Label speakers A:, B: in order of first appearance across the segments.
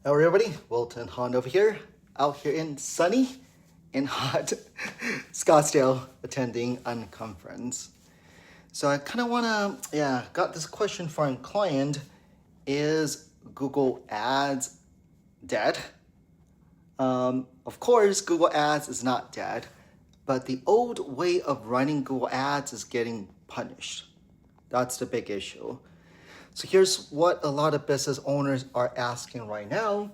A: Hello everybody, Welton Hong over here, out here in sunny and hot Scottsdale attending a conference. So I kind of want to, got this question from a client. Is Google Ads dead? Of course, Google Ads is not dead, but the old way of running Google Ads is getting punished. That's the big issue. So here's what a lot of business owners are asking right now.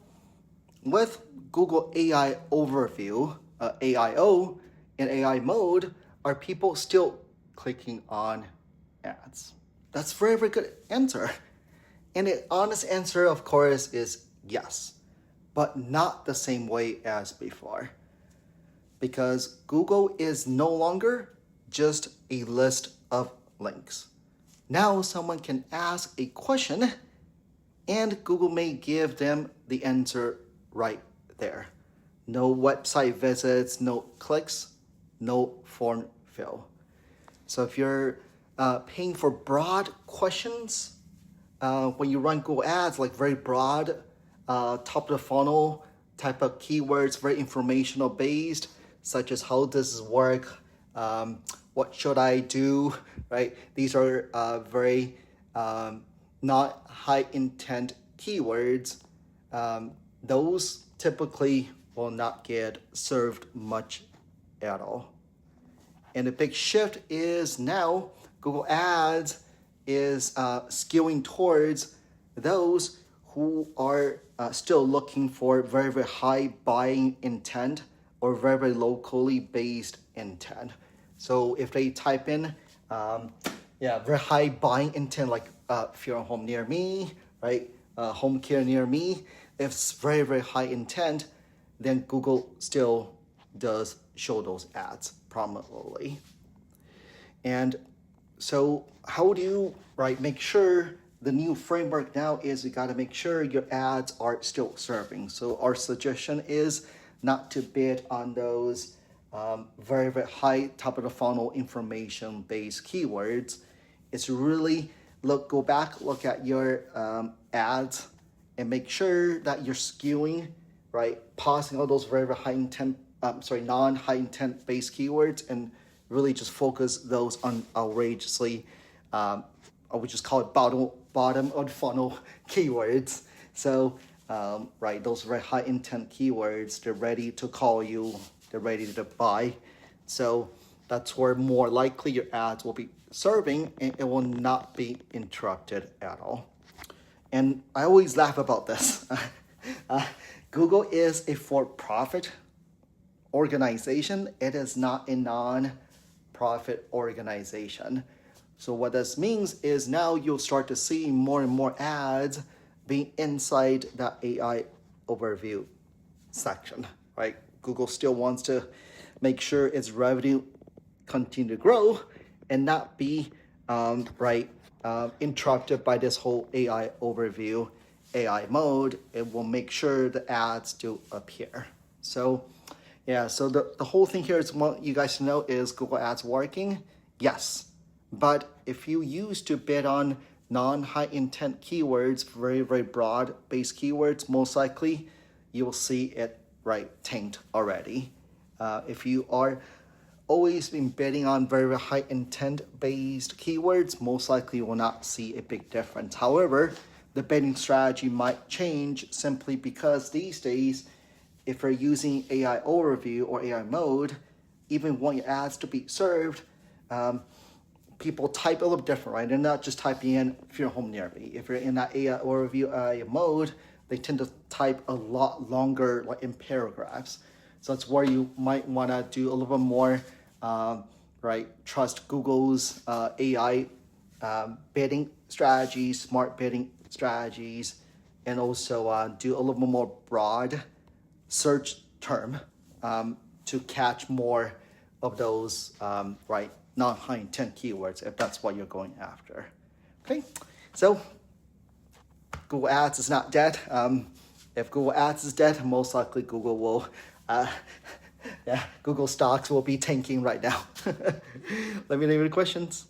A: With Google AI Overview, AIO, in AI mode, are people still clicking on ads? That's a very, very good answer. And the honest answer, of course, is yes, but not the same way as before. Because Google is no longer just a list of links. Now someone can ask a question and Google may give them the answer right there. No website visits, no clicks, no form fill. So if you're paying for broad questions, when you run Google Ads, like very broad, top of the funnel type of keywords, very informational based, such as how does this work, what should I do, right? These are very not high intent keywords. Those typically will not get served much at all. And the big shift is now Google Ads is skewing towards those who are still looking for very, very high buying intent or very, very locally based intent. So if they type in, very high buying intent, like funeral home near me, right? Home care near me. If it's very, very high intent, then Google still does show those ads prominently. And so how do you make sure the new framework now is you got to make sure your ads are still serving. So our suggestion is not to bid on those very, very high top of the funnel information based keywords. It's really go back, look at your ads and make sure that you're skewing, pausing all those very, very high intent, non-high intent based keywords and really just focus those on outrageously, we just call it bottom of the funnel keywords. So, those very high intent keywords, they're ready to call you, they're ready to buy. So that's where more likely your ads will be serving and it will not be interrupted at all. And I always laugh about this. Google is a for-profit organization. It is not a non-profit organization. So what this means is now you'll start to see more and more ads being inside that AI overview section, right? Google still wants to make sure its revenue continue to grow and not be interrupted by this whole AI overview, AI mode. It will make sure the ads do appear. So so the whole thing here is what you guys know is Google Ads working? Yes. But if you used to bid on non-high intent keywords, very, very broad based keywords, most likely you will see it tanked already. If you are always been bidding on very, very high intent based keywords, most likely you will not see a big difference. However, the bidding strategy might change simply because these days, if you're using AI overview or AI mode, even want your ads to be served, people type a little different, right? They're not just typing in funeral home near me. If you're in that AI overview AI mode, they tend to type a lot longer, in paragraphs. So that's where you might want to do a little bit more, trust Google's AI bidding strategies, smart bidding strategies, and also do a little bit more broad search term to catch more of those non-high intent keywords if that's what you're going after. Okay, so Google Ads is not dead. If Google Ads is dead, most likely Google will, Google stocks will be tanking right now. Let me know your questions.